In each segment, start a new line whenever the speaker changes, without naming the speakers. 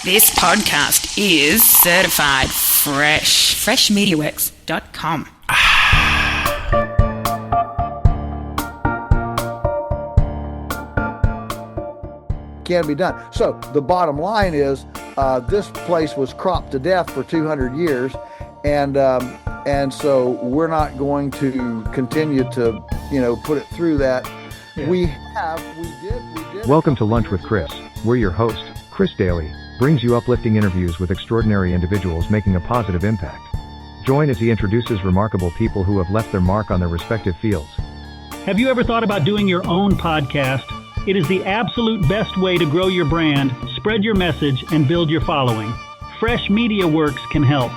This podcast is certified fresh. Freshmediaworks.com.
Can be done. So the bottom line is this place was cropped to death for 200 years, and so we're not going to continue to put it through that.
Yeah.
We did.
Welcome to Lunch with Chris. We're your host, Chris Daly, brings you uplifting interviews with extraordinary individuals making a positive impact. Join as he introduces remarkable people who have left their mark on their respective fields.
Have you ever thought about doing your own podcast? It is the absolute best way to grow your brand, spread your message, and build your following. Fresh Media Works can help.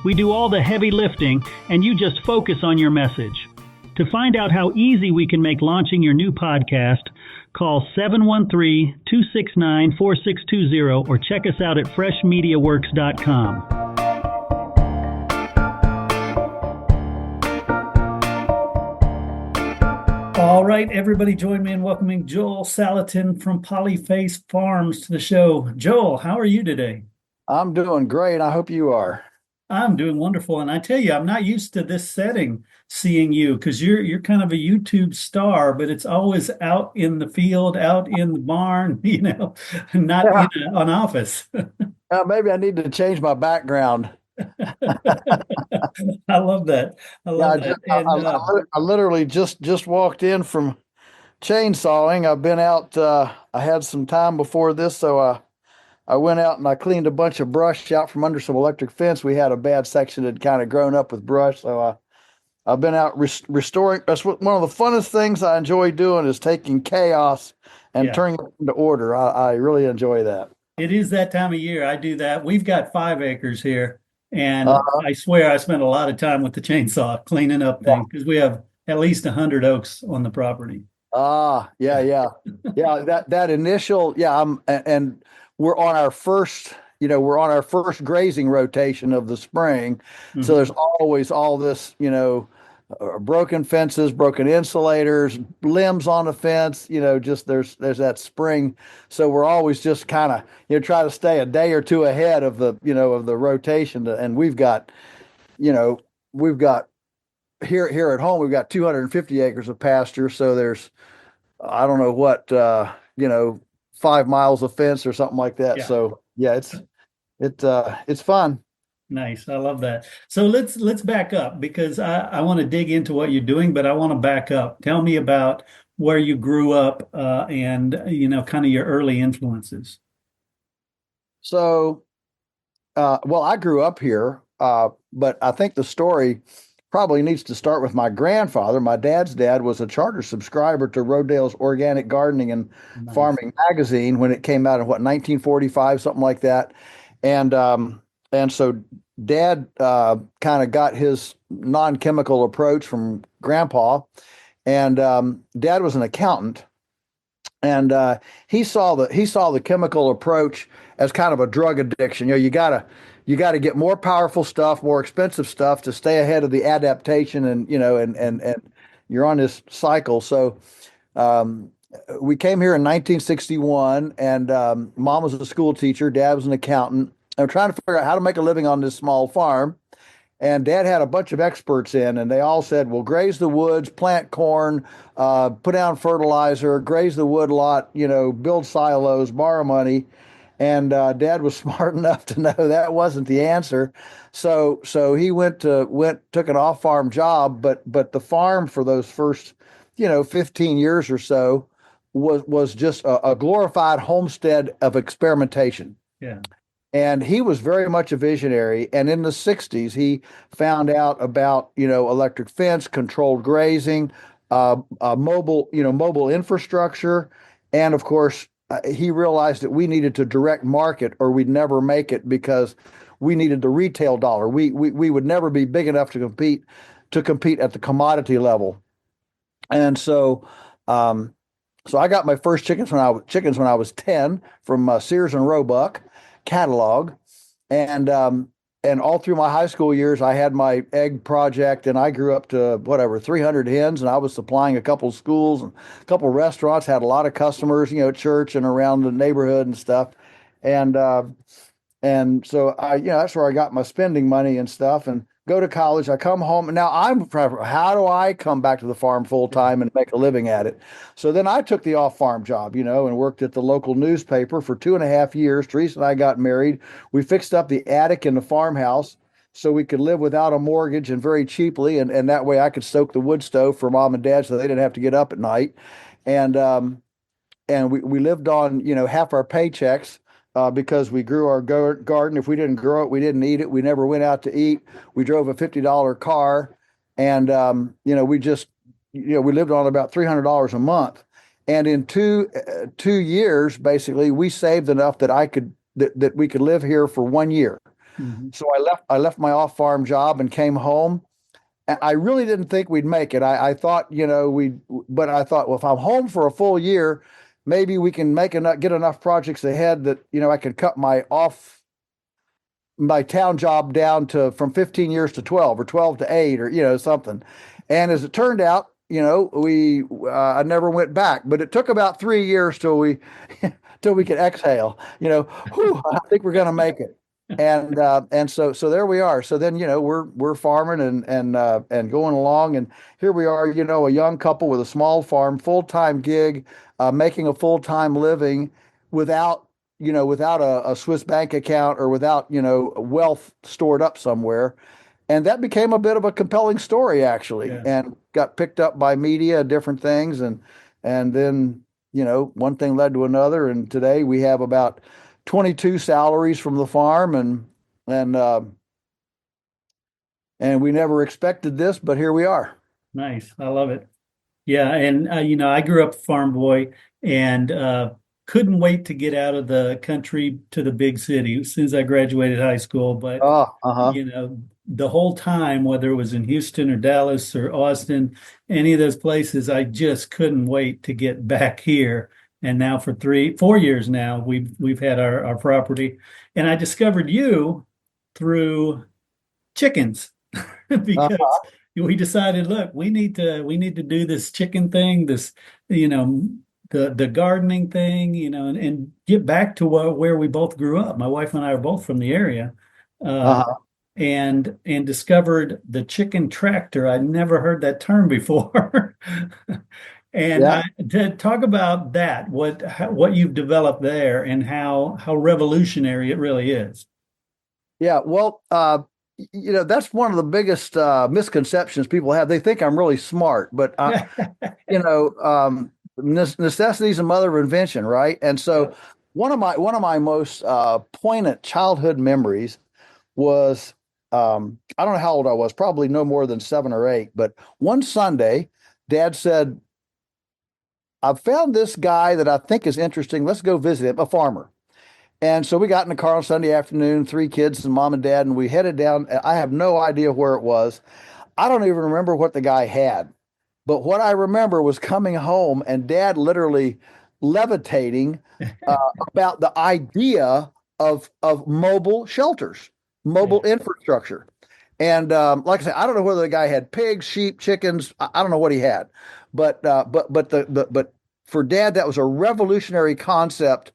We do all the heavy lifting, and you just focus on your message. To find out how easy we can make launching your new podcast, call 713-269-4620 or check us out at freshmediaworks.com. All right, everybody join me in welcoming Joel Salatin from Polyface Farms to the show. Joel, how are you today?
I'm doing great. I hope you are.
I'm doing wonderful. And I tell you, I'm not used to this setting, seeing you, because you're kind of a YouTube star, but it's always out in the field, out in the barn, not in an office.
Maybe I need to change my background.
I love that. I love that. And,
I literally just walked in from chainsawing. I've been out. I had some time before this, so I went out and I cleaned a bunch of brush out from under some electric fence. We had a bad section that had kind of grown up with brush, so I've been out restoring. That's one of the funnest things I enjoy doing is taking chaos and turning it into order. I really enjoy that.
It is that time of year. I do that. We've got 5 acres here. And I swear I spent a lot of time with the chainsaw cleaning up things because we have at least 100 oaks on the property.
Yeah. That initial, and we're on our first grazing rotation of the spring. Mm-hmm. So there's always all this, broken fences, broken insulators, limbs on the fence, just there's that spring. So we're always just kind of, try to stay a day or two ahead of the, of the rotation. And we've got here at home, we've got 250 acres of pasture. So there's, I don't know what, 5 miles of fence or something like that. Yeah. So yeah, it's fun.
Nice. I love that. So let's back up because I want to dig into what you're doing, but I want to back up. Tell me about where you grew up and, kind of your early influences.
So, I grew up here, but I think the story probably needs to start with my grandfather. My dad's dad was a charter subscriber to Rodale's Organic Gardening and Farming magazine when it came out in 1945, something like that. And so Dad kind of got his non-chemical approach from Grandpa, and Dad was an accountant, and he saw the chemical approach as kind of a drug addiction. You gotta get more powerful stuff, more expensive stuff to stay ahead of the adaptation, and you're on this cycle. So we came here in 1961, and Mom was a school teacher, Dad was an accountant. I'm trying to figure out how to make a living on this small farm. And Dad had a bunch of experts in, and they all said, well, graze the woods, plant corn, put down fertilizer, graze the wood lot, build silos, borrow money. And Dad was smart enough to know that wasn't the answer. So he took an off-farm job, but the farm for those first, 15 years or so was just a glorified homestead of experimentation.
Yeah.
And he was very much a visionary. And in the 60s, he found out about, electric fence, controlled grazing, mobile infrastructure. And of course, he realized that we needed to direct market or we'd never make it because we needed the retail dollar. We would never be big enough to compete at the commodity level. And so I got my first chickens when I was 10 from Sears and Roebuck catalog, and all through my high school years, I had my egg project, and I grew up to 300 hens, and I was supplying a couple schools and a couple restaurants, had a lot of customers, at church and around the neighborhood and stuff. And so that's where I got my spending money and stuff, and go to college. I come home, and now how do I come back to the farm full time and make a living at it? So then I took the off farm job, and worked at the local newspaper for 2.5 years. Teresa and I got married. We fixed up the attic in the farmhouse so we could live without a mortgage and very cheaply. And that way I could stoke the wood stove for mom and dad so they didn't have to get up at night. And, we lived on, half our paychecks because we grew our garden. If we didn't grow it, we didn't eat it. We never went out to eat. We drove a $50 car, and we just, we lived on about $300 a month. And in 2 years, basically, we saved enough that we could live here for 1 year.
Mm-hmm.
So I left my off farm job and came home. I really didn't think we'd make it. I thought, but I thought, well, if I'm home for a full year, maybe we can get enough projects ahead that, I could cut my town job down from 15 years to 12 or 12 to 8 or, something. And as it turned out, I never went back, but it took about 3 years till we could exhale, whew, I think we're going to make it. And so there we are. So then, we're farming and going along, and here we are, a young couple with a small farm, full-time gig, making a full-time living without a Swiss bank account or without, wealth stored up somewhere. And that became a bit of a compelling story, actually, and got picked up by media and different things. And then, one thing led to another. And today we have about 22 salaries from the farm, and we never expected this, but here we are.
Nice. I love it. Yeah. And, I grew up a farm boy and couldn't wait to get out of the country to the big city as soon as I graduated high school. But, the whole time, whether it was in Houston or Dallas or Austin, any of those places, I just couldn't wait to get back here. And now for 4 years now, we've had our property. And I discovered you through chickens because we decided, look, we need to do this chicken thing, this, the gardening thing, and get back to where we both grew up. My wife and I are both from the area. And discovered the chicken tractor. I'd never heard that term before. And to talk about that, what you've developed there and how revolutionary it really is.
Yeah, well, that's one of the biggest misconceptions people have. They think I'm really smart, but necessity is the mother of invention, right? And so one of my most poignant childhood memories was I don't know how old I was, probably no more than 7 or 8, but one Sunday, Dad said, I've found this guy that I think is interesting. Let's go visit him, a farmer. And so we got in the car on Sunday afternoon, 3 kids and mom and dad, and we headed down. I have no idea where it was. I don't even remember what the guy had. But what I remember was coming home and Dad literally levitating about the idea of mobile shelters, mobile infrastructure. And like I said, I don't know whether the guy had pigs, sheep, chickens. I don't know what he had. But for Dad, that was a revolutionary concept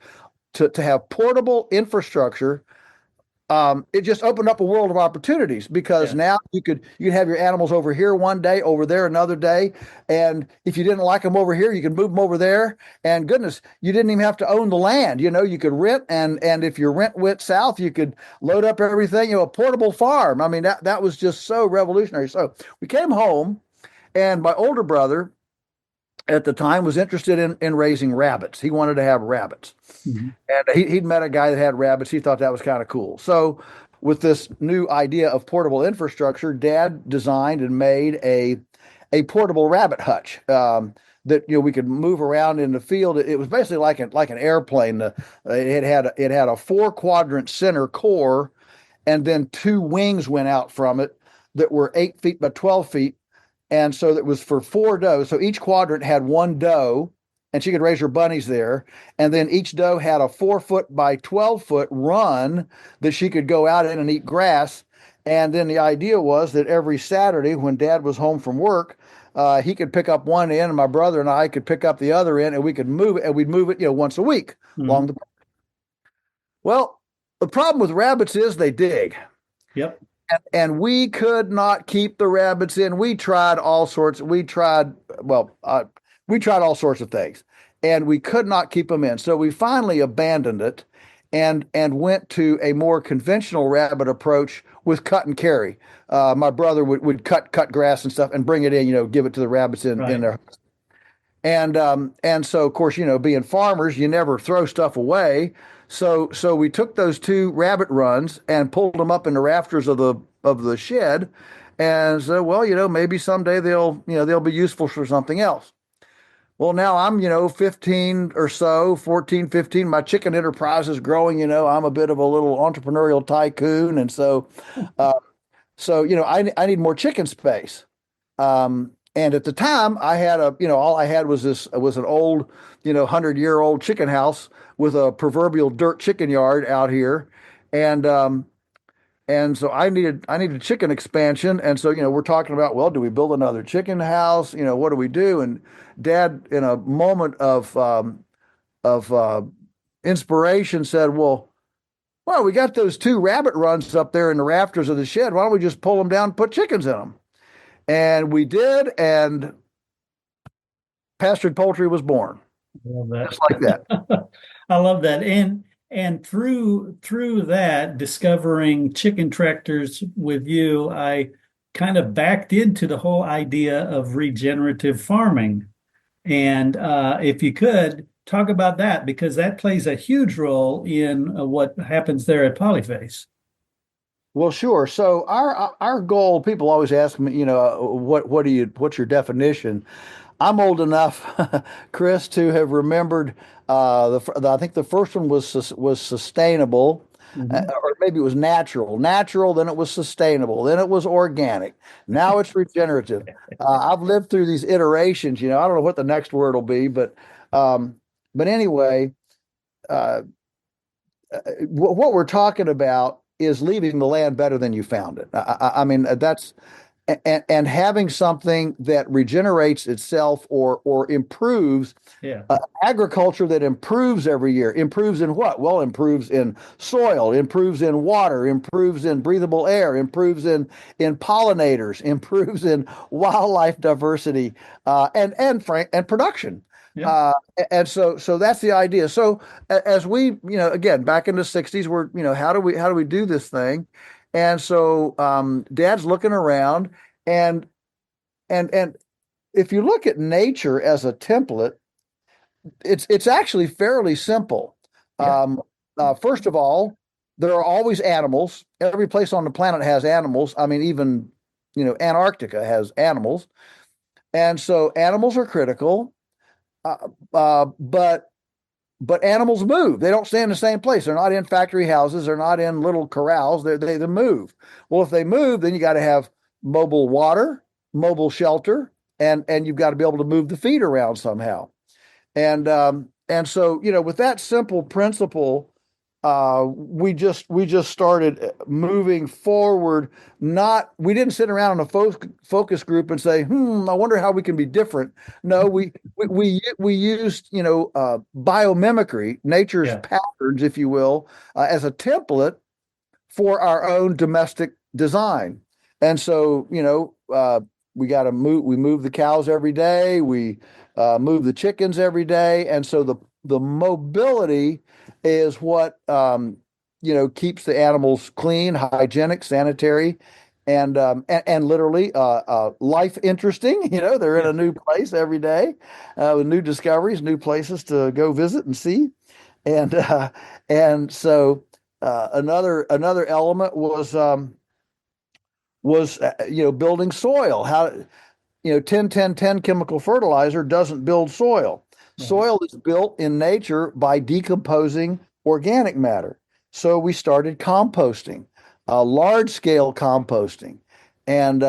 to have portable infrastructure. It just opened up a world of opportunities because now you could have your animals over here one day, over there another day, and if you didn't like them over here, you could move them over there. And goodness, you didn't even have to own the land. You could rent, and if your rent went south, you could load up everything. A portable farm. I mean, that was just so revolutionary. So we came home, and my older brother at the time was interested in raising rabbits. He wanted to have rabbits. Mm-hmm. And he'd met a guy that had rabbits. He thought that was kind of cool. So with this new idea of portable infrastructure, Dad designed and made a portable rabbit hutch that we could move around in the field. It was basically like an airplane. It had a 4-quadrant center core, and then 2 wings went out from it that were 8 feet by 12 feet. And so that was for 4 does. So each quadrant had 1 doe, and she could raise her bunnies there. And then each doe had a 4-foot by 12-foot run that she could go out in and eat grass. And then the idea was that every Saturday when Dad was home from work, he could pick up one end, and my brother and I could pick up the other end, and we could move it, and we'd move it, once a week along the. Well, the problem with rabbits is they dig.
Yep.
And we could not keep the rabbits in. We tried all sorts. We tried all sorts of things, and we could not keep them in. So we finally abandoned it, and went to a more conventional rabbit approach with cut and carry. My brother would cut grass and stuff and bring it in. Give it to the rabbits in there. And so of course, being farmers, you never throw stuff away. So we took those two rabbit runs and pulled them up in the rafters of the shed, and said, well, maybe someday they'll be useful for something else. Well, now I'm 15 or so, 14, 15. My chicken enterprise is growing. I'm a bit of a little entrepreneurial tycoon, and so I need more chicken space. And at the time, I had all I had was an old 100-year-old chicken house with a proverbial dirt chicken yard out here, and so I needed chicken expansion, and so we're talking about, well, do we build another chicken house? What do we do? And Dad, in a moment of inspiration, said, well, we got those two rabbit runs up there in the rafters of the shed. Why don't we just pull them down and put chickens in them? And we did, and pastured poultry was born.
I love that.
Just like that.
I love that. And through that, discovering chicken tractors with you, I kind of backed into the whole idea of regenerative farming. And if you could talk about that, because that plays a huge role in what happens there at Polyface.
Well, sure. So our goal, people always ask me, what's your definition? I'm old enough, Chris, to have remembered I think the first one was sustainable, or maybe it was natural. Natural, then it was sustainable, then it was organic. Now it's regenerative. I've lived through these iterations. I don't know what the next word will be, but anyway, what we're talking about is leaving the land better than you found it. I mean, that's and having something that regenerates itself or improves. Agriculture that improves every year. Improves in what? Well, improves in soil, improves in water, improves in breathable air, improves in pollinators, improves in wildlife diversity, and production. Yeah. And so that's the idea. So as we, again, back in the 60s, we're, how do we do this thing? And so Dad's looking around, and if you look at nature as a template, it's actually fairly simple. Yeah. First of all, there are always animals. Every place on the planet has animals. I mean, even Antarctica has animals, and so animals are critical. But animals move. They don't stay in the same place. They're not in factory houses. They're not in little corrals. They move. Well, if they move, then you got to have mobile water, mobile shelter, and you've got to be able to move the feed around somehow. And so with that simple principle, we just started moving forward. We didn't sit around in a focus group and say, I wonder how we can be different. No, we used biomimicry, nature's patterns, if you will, as a template for our own domestic design. And so we got to move. We move the cows every day. We move the chickens every day, and so the mobility is what keeps the animals clean, hygienic, sanitary, and literally life interesting. They're in a new place every day with new discoveries, new places to go visit and see, and so another element was building soil. How 10-10-10 chemical fertilizer doesn't build soil. Soil is built in nature by decomposing organic matter. So we started composting, large scale composting, and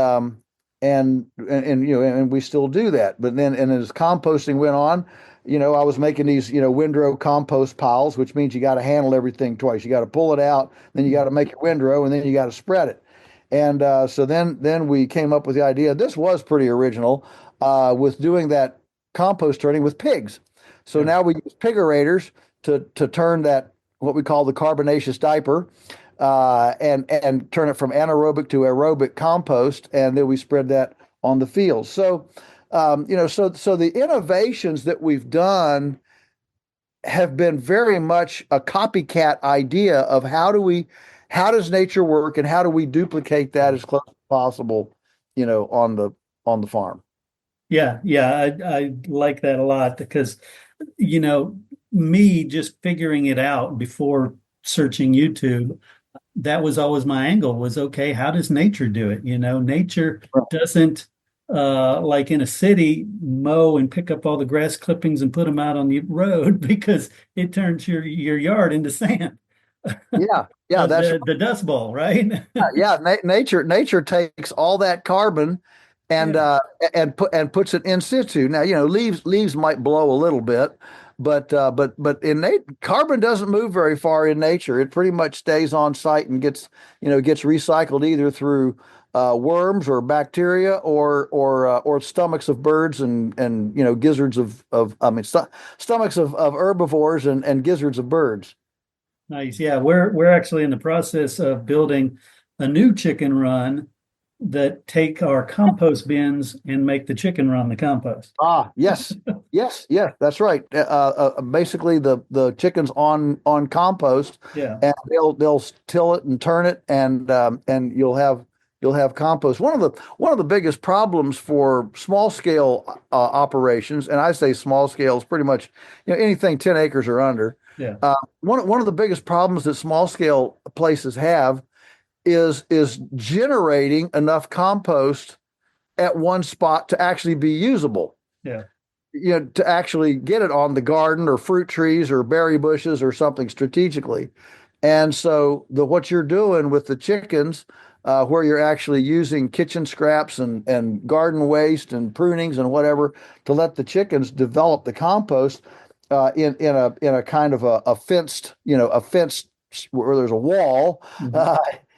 we still do that. But then, and as composting went on, I was making these windrow compost piles, which means you got to handle everything twice. You got to pull it out, then you got to make your windrow, and then you got to spread it. And so then we came up with the idea. This was pretty original with doing that compost turning with pigs. So now we use pig aerators to turn that what we call the carbonaceous diaper, and turn it from anaerobic to aerobic compost, and then we spread that on the fields. So, so the innovations that we've done have been very much a copycat idea of how does nature work, and how do we duplicate that as close as possible, on the farm.
Yeah, yeah, I like that a lot because, me just figuring it out before searching YouTube, that was always my angle was, okay, how does nature do it? Nature doesn't, like in a city, mow and pick up all the grass clippings and put them out on the road because it turns your yard into sand.
Yeah, that's
the Dust Bowl, right?
yeah. Nature takes all that carbon and
Yeah.
puts it in situ. Now, leaves might blow a little bit, but carbon doesn't move very far in nature. It pretty much stays on site and gets recycled either through worms or bacteria or stomachs of birds and gizzards stomachs of herbivores and gizzards of birds.
Nice. Yeah, we're actually in the process of building a new chicken run that take our compost bins and make the chicken run the compost.
Yes, yes, that's right. Basically, the chickens on compost,
Yeah.
and they'll till it and turn it, and you'll have compost. One of the biggest problems for small scale operations, and I say small scale is pretty much anything 10 acres or under.
Yeah.
One of the biggest problems that small scale places have is generating enough compost at one spot to actually be usable.
Yeah.
To actually get it on the garden or fruit trees or berry bushes or something strategically. And so what you're doing with the chickens, where you're actually using kitchen scraps and garden waste and prunings and whatever to let the chickens develop the compost in a kind of a fenced where there's a wall.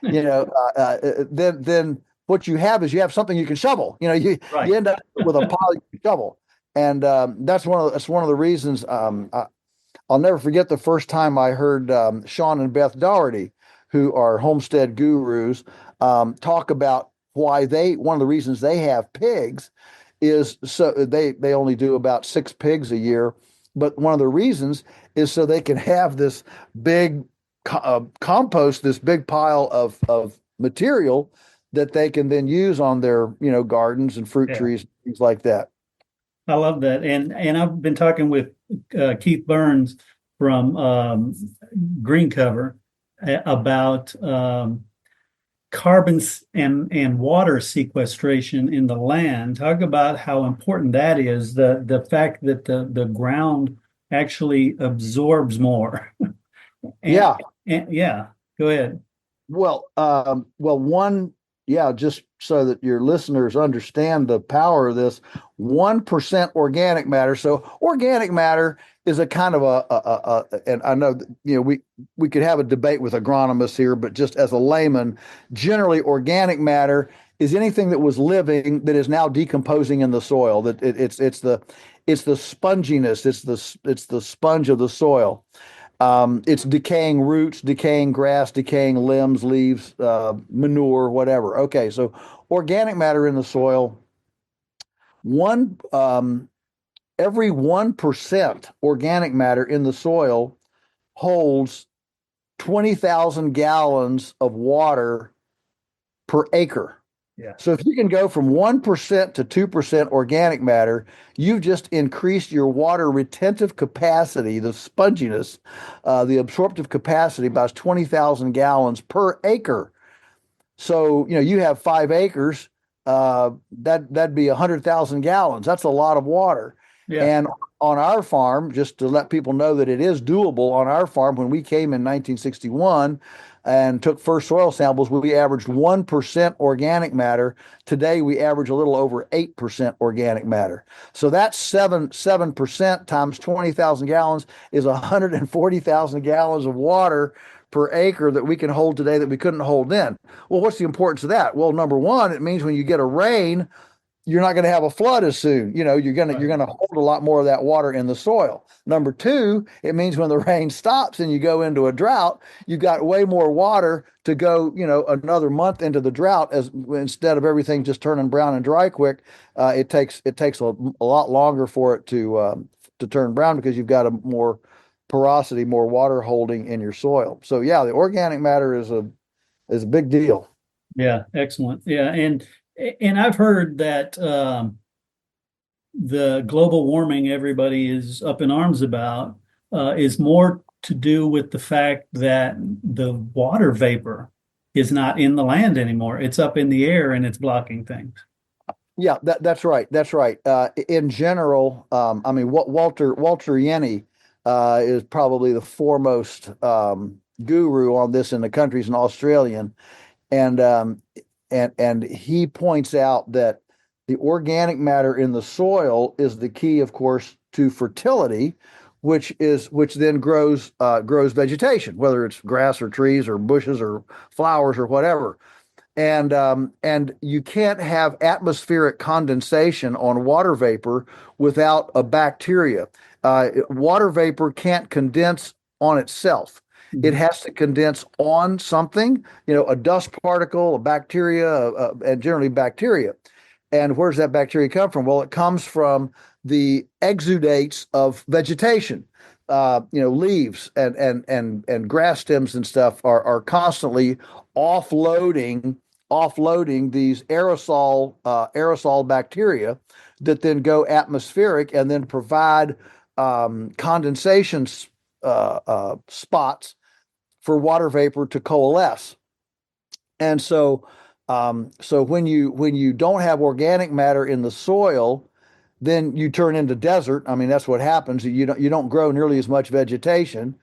Then what you have is something you can shovel. You end up with a pile you can shovel, and that's one of the reasons. I'll never forget the first time I heard Sean and Beth Doherty, who are homestead gurus, talk about why one of the reasons they have pigs is so they only do about 6 pigs a year, but one of the reasons is so they can have this big compost, this big pile of material that they can then use on their gardens and fruit trees, things like that.
I love that, and I've been talking with Keith Burns from Green Cover about carbon and water sequestration in the land. Talk about how important that is. The fact that the ground actually absorbs more.
Yeah.
Go ahead.
Just so that your listeners understand the power of this, 1% organic matter. So organic matter is a kind of and I know we could have a debate with agronomists here, but just as a layman, generally organic matter is anything that was living that is now decomposing in the soil. That it's the sponginess, it's the sponge of the soil. It's decaying roots, decaying grass, decaying limbs, leaves, manure, whatever. Okay, so organic matter in the soil, every 1% organic matter in the soil holds 20,000 gallons of water per acre.
Yeah.
So if you can go from 1% to 2% organic matter, you've just increased your water retentive capacity, the sponginess, the absorptive capacity by 20,000 gallons per acre. So, you have 5 acres, that'd be 100,000 gallons. That's a lot of water.
Yeah.
And on our farm, just to let people know that it is doable, on our farm, when we came in 1961 and took first soil samples, we averaged 1% organic matter. Today, we average a little over 8% organic matter. So that's 7% times 20,000 gallons is 140,000 gallons of water per acre that we can hold today that we couldn't hold then. Well, what's the importance of that? Well, number one, it means when you get a rain, you're not going to have a flood as soon. You're going to hold a lot more of that water in the soil. Number two, it means when the rain stops and you go into a drought, you got way more water to go, another month into the drought, as instead of everything just turning brown and dry quick. It takes a lot longer for it to turn brown, because you've got a more porosity, more water holding in your soil. So yeah, the organic matter is a big deal.
Yeah, excellent. Yeah, and I've heard that the global warming everybody is up in arms about is more to do with the fact that the water vapor is not in the land anymore. It's up in the air and it's blocking things.
Yeah, that's right. That's right. In general, I mean, Walter Yenny is probably the foremost guru on this in the country. He's an Australian, and he points out that the organic matter in the soil is the key, of course, to fertility, which then grows vegetation, whether it's grass or trees or bushes or flowers or whatever. And you can't have atmospheric condensation on water vapor without a bacteria. Water vapor can't condense on itself. It has to condense on something, a dust particle, a bacteria, and generally bacteria. And where does that bacteria come from? Well, it comes from the exudates of vegetation. Leaves and grass stems and stuff are constantly offloading these aerosol bacteria that then go atmospheric and then provide condensation spots for water vapor to coalesce. And so when you don't have organic matter in the soil, then you turn into desert. I mean, that's what happens. You don't grow nearly as much vegetation,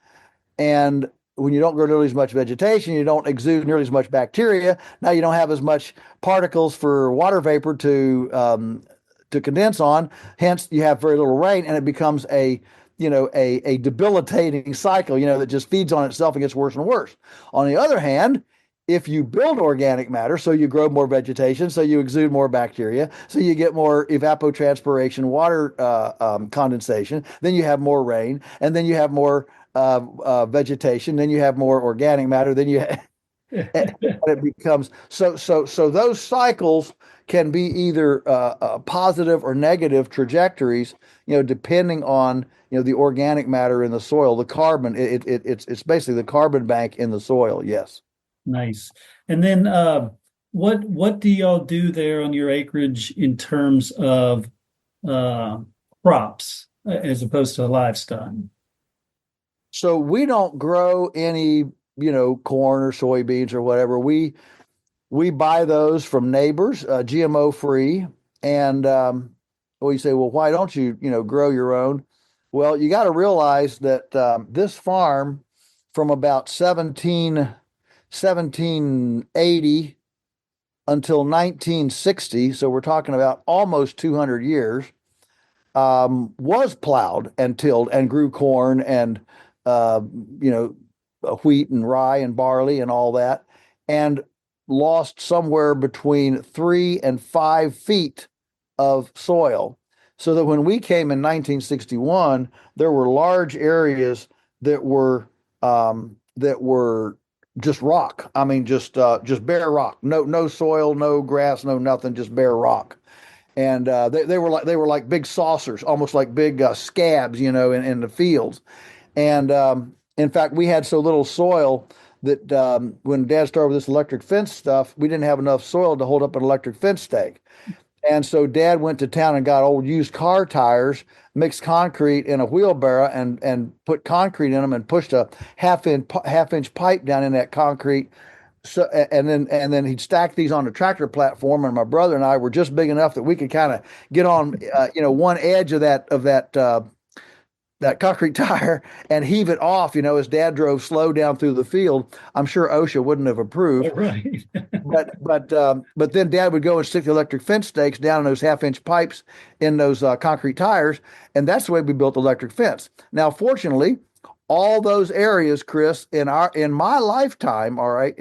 and when you don't grow nearly as much vegetation, you don't exude nearly as much bacteria. Now you don't have as much particles for water vapor to condense on. Hence, you have very little rain, and it becomes a debilitating cycle, that just feeds on itself and gets worse and worse. On the other hand, if you build organic matter, so you grow more vegetation, so you exude more bacteria, so you get more evapotranspiration, water condensation, then you have more rain, and then you have more vegetation, then you have more organic matter, then and it becomes so those cycles can be either positive or negative trajectories, depending on the organic matter in the soil, the carbon. It's basically the carbon bank in the soil. Yes.
Nice. And then what do y'all do there on your acreage in terms of crops as opposed to livestock?
So we don't grow any, corn or soybeans or whatever. We buy those from neighbors, GMO free. And you say, well, why don't you, grow your own? Well, you got to realize that this farm from about 1780 until 1960, so we're talking about almost 200 years, was plowed and tilled and grew corn and wheat and rye and barley and all that, and lost somewhere between 3 and 5 feet of soil. So that when we came in 1961, there were large areas that were just rock. I mean, just bare rock. No soil, no grass, no nothing, just bare rock. And they were like big saucers, almost like big scabs, in the fields. And in fact, we had so little soil that when Dad started with this electric fence stuff, we didn't have enough soil to hold up an electric fence stake. And so Dad went to town and got old used car tires, mixed concrete in a wheelbarrow, and put concrete in them, and pushed a half-inch pipe down in that concrete. So and then he'd stack these on a tractor platform, and my brother and I were just big enough that we could kind of get on one edge of that concrete tire and heave it off, as Dad drove slow down through the field. I'm sure OSHA wouldn't have approved.
Right.
but then Dad would go and stick the electric fence stakes down in those half-inch pipes in those concrete tires, and that's the way we built the electric fence. Now, fortunately, all those areas, Chris, in my lifetime, all right,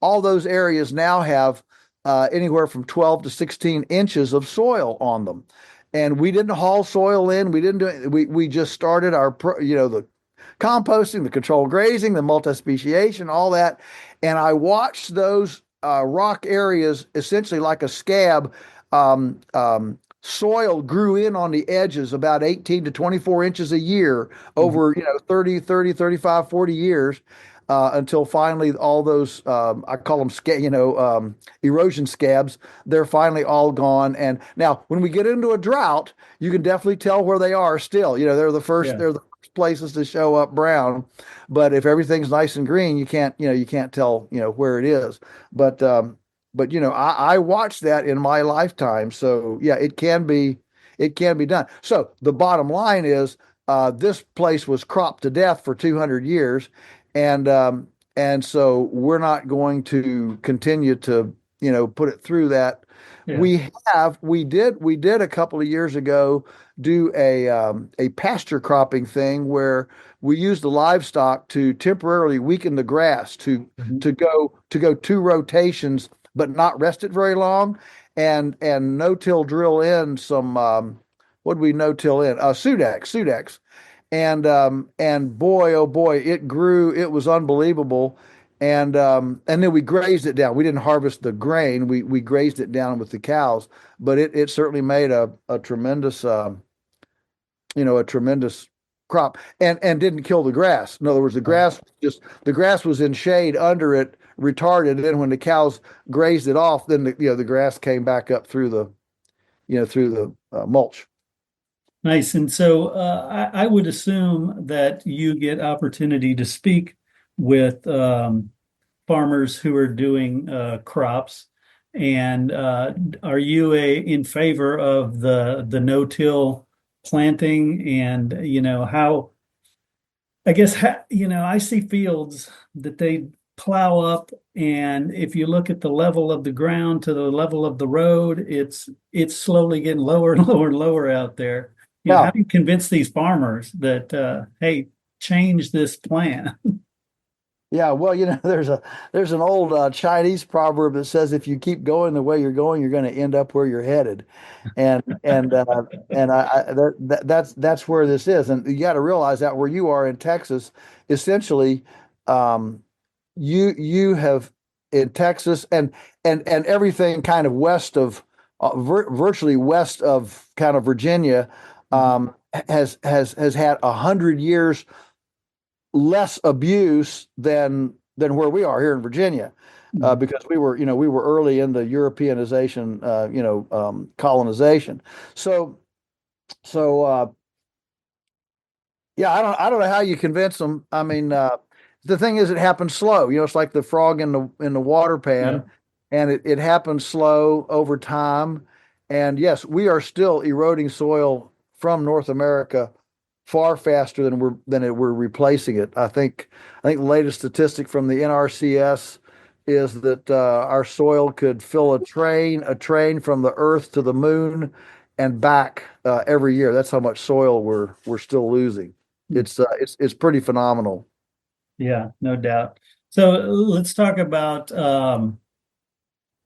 all those areas now have anywhere from 12 to 16 inches of soil on them. And we didn't haul soil in. We didn't do it. We just started our, the composting, the controlled grazing, the multi-speciation, all that. And I watched those rock areas essentially like a scab. Soil grew in on the edges about 18 to 24 inches a year over, 30, 35, 40 years. Until finally all those, I call them, erosion scabs, they're finally all gone. And now when we get into a drought, you can definitely tell where they are still. They're the first, they're the first places to show up brown. But if everything's nice and green, you can't tell, where it is. But, I watched that in my lifetime. So yeah, it can be done. So the bottom line is, this place was cropped to death for 200 years. And so we're not going to continue to, put it through that. Yeah. We did a couple of years ago do a pasture cropping thing where we used the livestock to temporarily weaken the grass to go two rotations, but not rest it very long, and no-till drill in some, what did we no-till in? Sudex. And boy, oh boy, it grew. It was unbelievable. And then we grazed it down. We didn't harvest the grain. We grazed it down with the cows, but it certainly made a tremendous, a tremendous crop, and didn't kill the grass. In other words, the grass was in shade under it, retarded. And then when the cows grazed it off, then the grass came back up through the mulch.
Nice. And so I would assume that you get opportunity to speak with farmers who are doing crops. And are you in favor of the no-till planting? And, how, I guess, I see fields that they plow up, and if you look at the level of the ground to the level of the road, it's slowly getting lower and lower and lower out there. How do you convince these farmers that, hey, change this plan?
Yeah, well, there's an old Chinese proverb that says if you keep going the way you're going, you're going to end up where you're headed, and that's where this is. And you got to realize that where you are in Texas, essentially, you have in Texas and everything kind of west of virtually west of kind of Virginia. Has had 100 years less abuse than where we are here in Virginia, because we were early in the Europeanization, colonization. So yeah, I don't know how you convince them. I mean, the thing is, it happens slow. It's like the frog in the water pan, and it happens slow over time. And yes, we are still eroding soil from North America far faster than we're replacing it. I think the latest statistic from the NRCS is that our soil could fill a train from the Earth to the moon and back every year. That's how much soil we're still losing. It's pretty phenomenal.
Yeah, no doubt. So let's talk about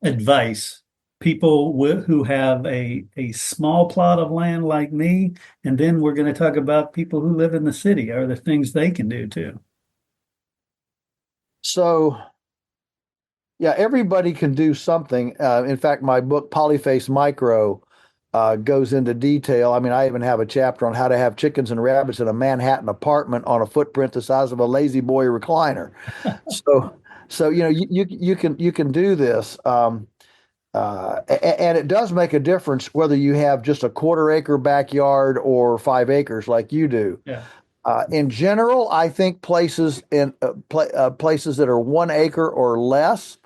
advice. People who have a small plot of land like me, and then we're going to talk about people who live in the city. Are there things they can do too?
So, yeah, everybody can do something. In fact, my book, Polyface Micro, goes into detail. I mean, I even have a chapter on how to have chickens and rabbits in a Manhattan apartment on a footprint the size of a lazy boy recliner. So you can do this. And it does make a difference whether you have just a 1/4 acre backyard or 5 acres like you do.
Yeah.
In general, I think places that are 1 acre or less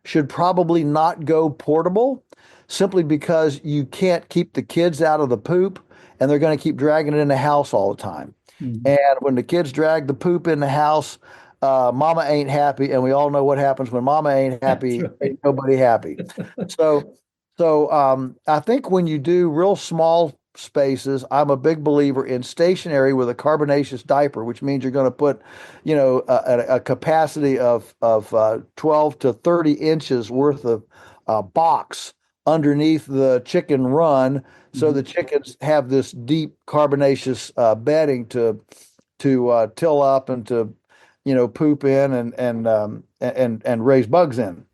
should probably not go portable, simply because you can't keep the kids out of the poop, and they're going to keep dragging it in the house all the time. Mm-hmm. And when the kids drag the poop in the house, mama ain't happy, and we all know what happens when mama ain't happy. Right. Ain't nobody happy. So I think when you do real small spaces, I'm a big believer in stationary with a carbonaceous diaper, which means you're going to put, a capacity of 12 to 30 inches worth box underneath the chicken run, so the chickens have this deep carbonaceous bedding to till up and to poop in and raise bugs in.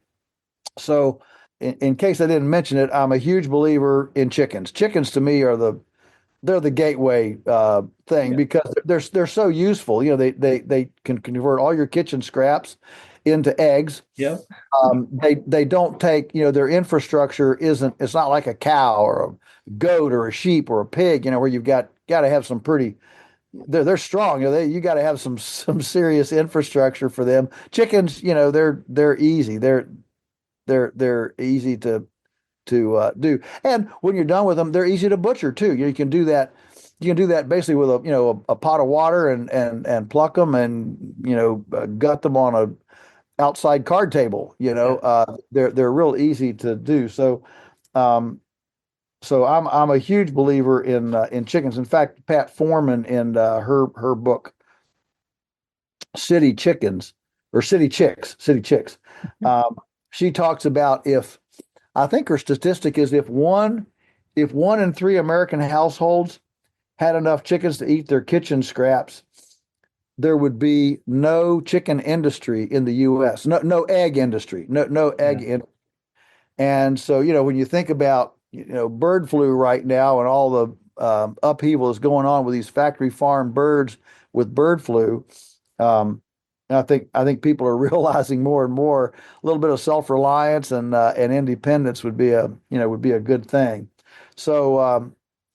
So in case I didn't mention it, I'm a huge believer in chickens. Chickens to me are they're the gateway thing, because they're so useful. They can convert all your kitchen scraps into eggs.
Yep.
They don't take, their infrastructure it's not like a cow or a goat or a sheep or a pig, where you've got to have some pretty, they're strong. You got to have some serious infrastructure for them. Chickens, they're easy. They're easy to do. And when you're done with them, they're easy to butcher too. You can do that. You can do that basically with a pot of water and pluck them and gut them on a outside card table. They're real easy to do. So I'm a huge believer in chickens. In fact, Pat Foreman in her book City Chickens or City Chicks, she talks about, I think her statistic is if one in three American households had enough chickens to eat their kitchen scraps, there would be no chicken industry in the U.S. No egg industry. No egg industry. And so, when you think about, bird flu right now and all the upheaval is going on with these factory farm birds with bird flu, I think people are realizing more and more a little bit of self-reliance and independence would be a good thing. So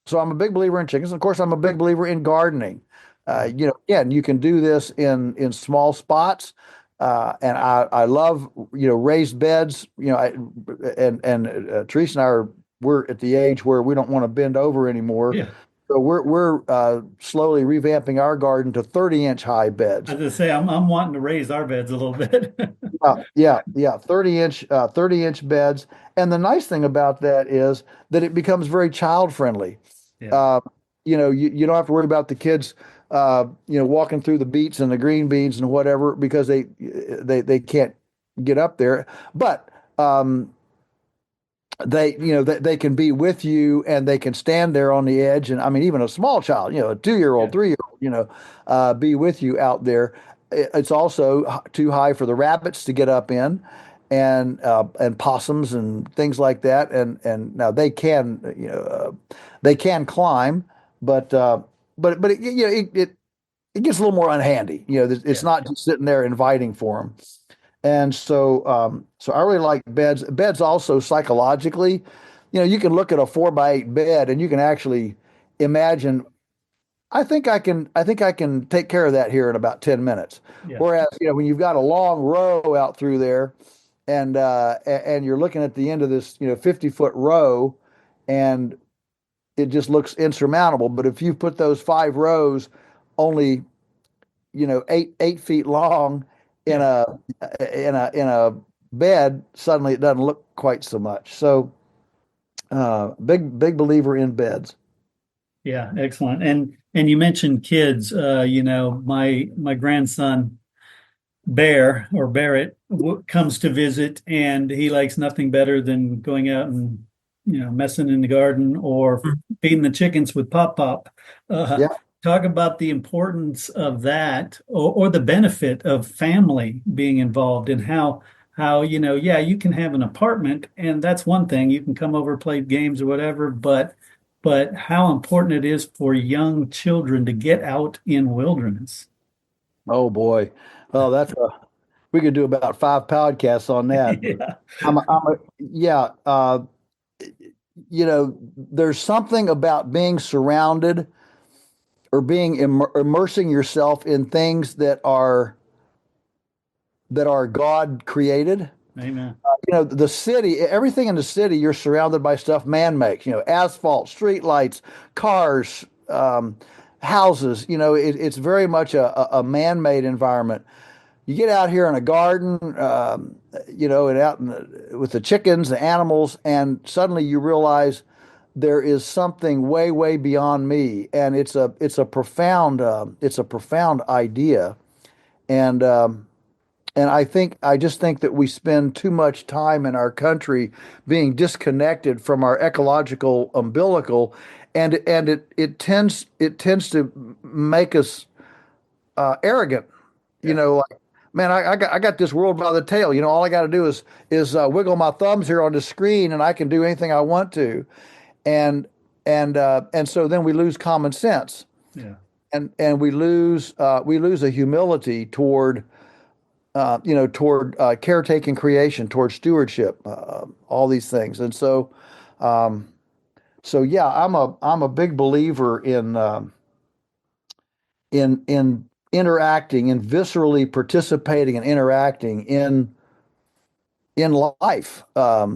so I'm a big believer in chickens. Of course, I'm a big believer in gardening. Again, you can do this in small spots. And I love, raised beds, and Teresa and I we're at the age where we don't want to bend over anymore.
Yeah.
So we're slowly revamping our garden to 30-inch high beds.
I was gonna say I'm wanting to raise our beds a little bit.
Yeah. 30-inch beds. And the nice thing about that is that it becomes very child friendly.
Yeah.
You don't have to worry about the kids walking through the beets and the green beans and whatever, because they can't get up there. But they can be with you and they can stand there on the edge. And I mean, even a small child, a 2-year-old, 3-year-old, be with you out there. It's also too high for the rabbits to get up in, and possums and things like that. And now they can climb, but it gets a little more unhandy. It's not just sitting there inviting for them. And so I really like beds. Beds also psychologically, you can look at a 4x8 bed and you can actually imagine, I think I can take care of that here in about 10 minutes.
Yeah.
Whereas, when you've got a long row out through there and you're looking at the end of this, 50-foot row, and it just looks insurmountable. But if you put those 5 rows only, 8 feet long in a bed, suddenly it doesn't look quite so much. So big believer in beds.
Yeah, excellent. And you mentioned kids. My grandson Bear or Barrett comes to visit, and he likes nothing better than going out and messing in the garden or feeding the chickens with pop.
Yeah.
Talk about the importance of that, or the benefit of family being involved, and how you can have an apartment, and that's one thing. You can come over, play games or whatever, but how important it is for young children to get out in wilderness.
Oh boy. Oh, we could do about 5 podcasts on that.
Yeah.
There's something about being surrounded or being immersing yourself in things that are God created.
Amen.
The city, everything in the city, you're surrounded by stuff man makes. Asphalt, street lights, cars, houses. It's very much a man-made environment. You get out here in a garden, and out with the chickens, the animals, and suddenly you realize there is something way, way beyond me, and it's a profound idea, and And I just think that we spend too much time in our country being disconnected from our ecological umbilical, and it tends to make us arrogant. You
Yeah.
know, like, man, I got this world by the tail. All I got to do is wiggle my thumbs here on the screen, and I can do anything I want to. And and so then we lose common sense,
Yeah.
and we lose a humility toward caretaking creation, toward stewardship, all these things. And um, so yeah, I'm a big believer in interacting and viscerally participating and interacting in life.
Yeah.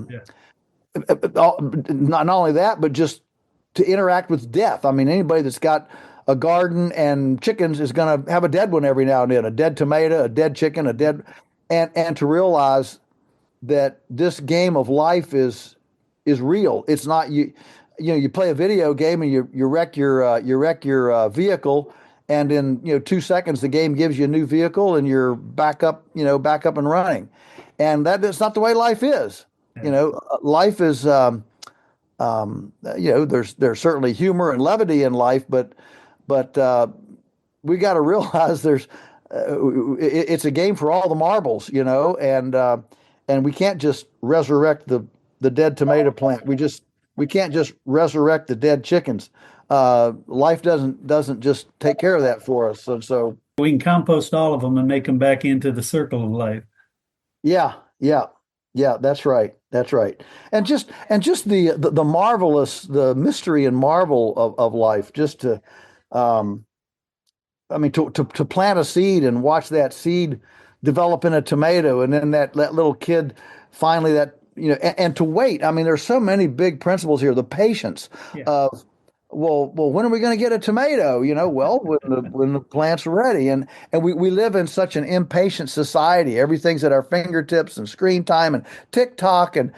Not only that, but just to interact with death. I mean, anybody that's got a garden and chickens is going to have a dead one every now and then, a dead tomato, a dead chicken, a dead, and to realize that this game of life is real. It's not you play a video game and you wreck your vehicle, and in 2 seconds the game gives you a new vehicle and you're back up and running, and that's not the way life is.
Yeah.
Life is there's certainly humor and levity in life, but we got to realize it's a game for all the marbles, and we can't just resurrect the dead tomato plant. We can't just resurrect the dead chickens. Life doesn't just take care of that for us. And so
We can compost all of them and make them back into the circle of life.
yeah, yeah, yeah, that's right. That's right. And just the marvelous, the mystery and marvel of life, just to um I mean, to plant a seed and watch that seed develop in a tomato, and then that little kid finally, and to wait. I mean, there's so many big principles here. The patience
Yeah.
of, well, when are we going to get a tomato? Well, when the plant's ready. And we live in such an impatient society. Everything's at our fingertips, and screen time and TikTok and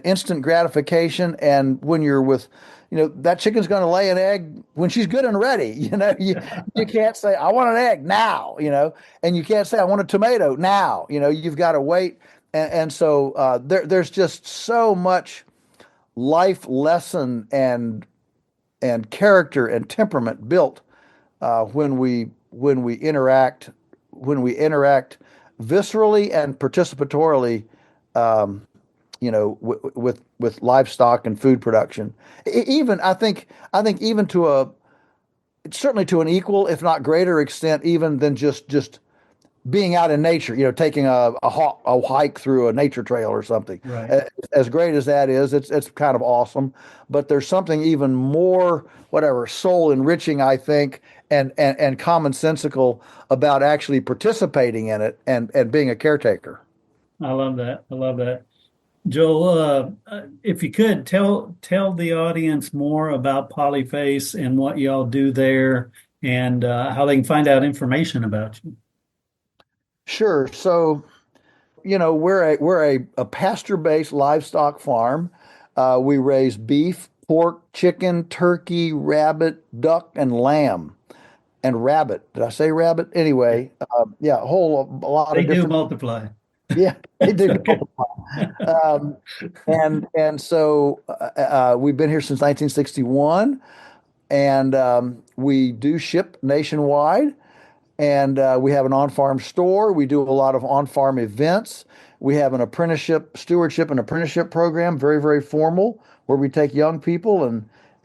instant gratification. And when you're with that chicken's going to lay an egg when she's good and ready. You can't say, I want an egg now, and you can't say, I want a tomato now. You've got to wait. And so there's just so much life lesson and character and temperament built when we interact viscerally and participatorily, with livestock and food production. Even even certainly to an equal, if not greater extent, even than just being out in nature, taking a hike through a nature trail or something.
Right.
As great as that is, it's kind of awesome. But there's something even more, whatever, soul enriching, I think, and commonsensical about actually participating in it and being a caretaker.
I love that. I love that. Joel, if you could tell the audience more about Polyface and what y'all do there, and how they can find out information about you.
Sure. So, we're a pasture-based livestock farm. We raise beef, pork, chicken, turkey, rabbit, duck, and lamb. And rabbit. Did I say rabbit? Anyway, yeah, a lot
They
of
do
different.
multiply.
Yeah, they do.
Okay.
And so we've been here since 1961, and we do ship nationwide. And we have an on-farm store. We do a lot of on-farm events. We have an stewardship and apprenticeship program, very, very formal, where we take young people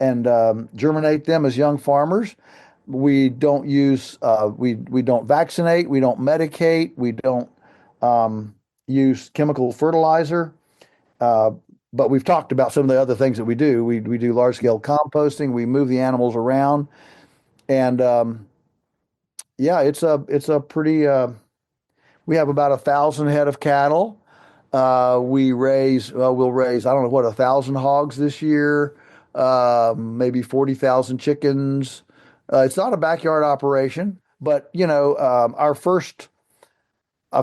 and germinate them as young farmers. We don't we don't vaccinate, we don't medicate, we don't use chemical fertilizer. But we've talked about some of the other things that we do. We do large-scale composting. We move the animals around, and yeah, it's a pretty. We have about 1,000 head of cattle. We'll raise, I don't know, 1,000 hogs this year, maybe 40,000 chickens. It's not a backyard operation, but I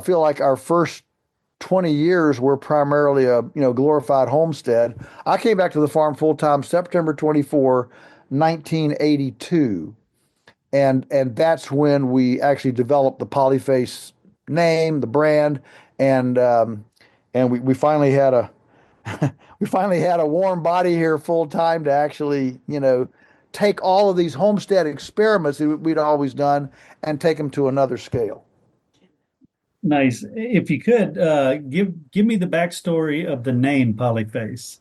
feel like our first 20 years were primarily a glorified homestead. I came back to the farm full time September 24, 1982. And that's when we actually developed the Polyface name, the brand, and we finally had a we finally had a warm body here full time to actually, take all of these homestead experiments that we'd always done and take them to another scale.
Nice. If you could give me the backstory of the name Polyface.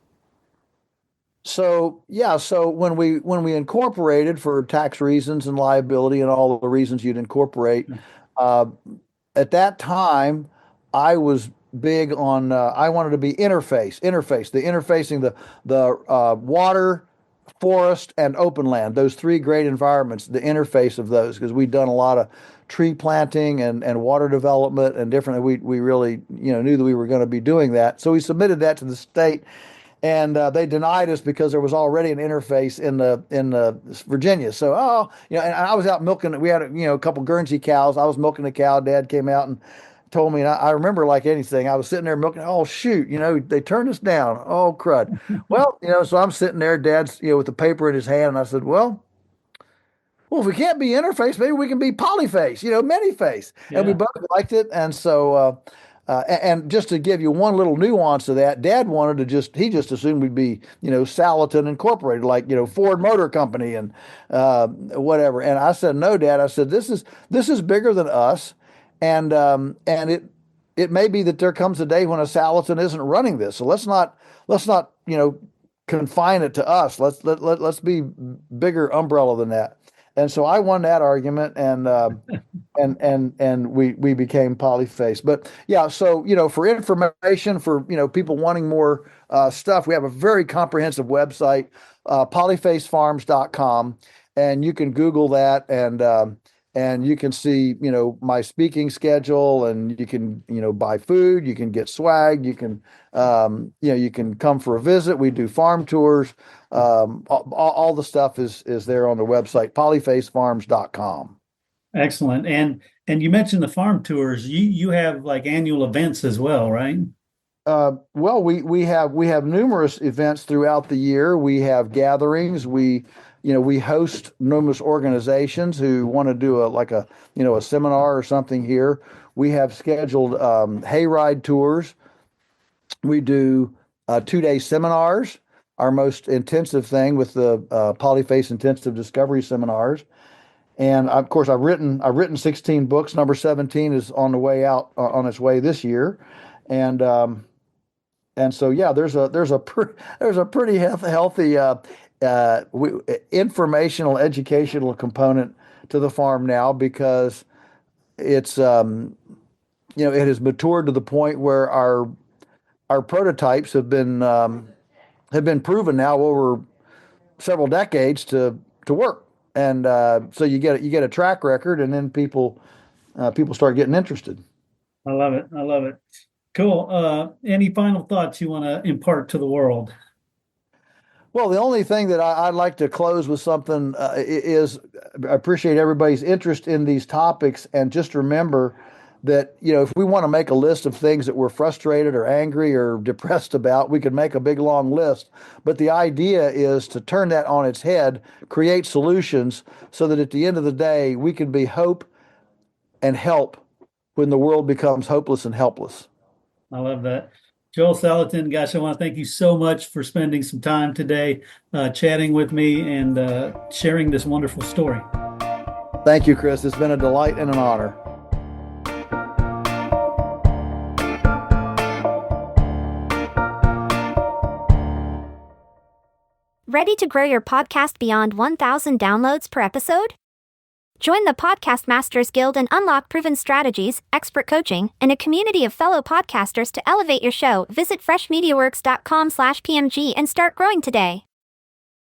So yeah, so when we incorporated for tax reasons and liability and all the reasons you'd incorporate, uh, at that time I was big on I wanted to be the interfacing the water, forest, and open land. Those three great environments, the interface of those, because we'd done a lot of tree planting and water development and different. We really knew that we were going to be doing that, so we submitted that to the state. And they denied us because there was already an interface in the Virginia. So, and I was out milking. We had a couple Guernsey cows. I was milking a cow. Dad came out and told me, and I remember like anything. I was sitting there milking. Oh shoot, they turned us down. Oh crud. Well, so I'm sitting there. Dad's with the paper in his hand, and I said, well, if we can't be interface, maybe we can be polyface. Many face. Yeah. And we both liked it, and so. And just to give you one little nuance of that, Dad wanted to he just assumed we'd be, Salatin Incorporated, like, Ford Motor Company and whatever. And I said, no, Dad. I said, this is bigger than us, and it may be that there comes a day when a Salatin isn't running this. So let's not confine it to us. Let's be bigger umbrella than that. And so I won that argument, and we became Polyface. But yeah, so for information, for people wanting more stuff, we have a very comprehensive website, polyfacefarms.com, and you can Google that, and you can see my speaking schedule, and you can buy food, you can get swag, you can you can come for a visit. We do farm tours. All the stuff is there on the website, polyfacefarms.com.
Excellent. And you mentioned the farm tours. You have like annual events as well, right?
Well, we have numerous events throughout the year. We have gatherings. We host numerous organizations who want to do a seminar or something here. We have scheduled hayride tours. We do 2-day seminars, our most intensive thing with the Polyface Intensive Discovery Seminars. And of course, I've written 16 books. Number 17 is on the way out, on its way this year. And so yeah, there's a pretty healthy informational, educational component to the farm now, because it's it has matured to the point where our prototypes have been proven now over several decades to work, and so you get a track record, and then people start getting interested.
I love it. Cool. Any final thoughts you want to impart to the world?
Well, the only thing that I'd like to close with something is I appreciate everybody's interest in these topics, and just remember that, if we want to make a list of things that we're frustrated or angry or depressed about, we could make a big long list. But the idea is to turn that on its head, create solutions, so that at the end of the day, we can be hope and help when the world becomes hopeless and helpless.
I love that. Joel Salatin, gosh, I want to thank you so much for spending some time today, chatting with me and sharing this wonderful story.
Thank you, Chris. It's been a delight and an honor.
Ready to grow your podcast beyond 1,000 downloads per episode? Join the Podcast Masters Guild and unlock proven strategies, expert coaching, and a community of fellow podcasters to elevate your show. Visit freshmediaworks.com/PMG and start growing today.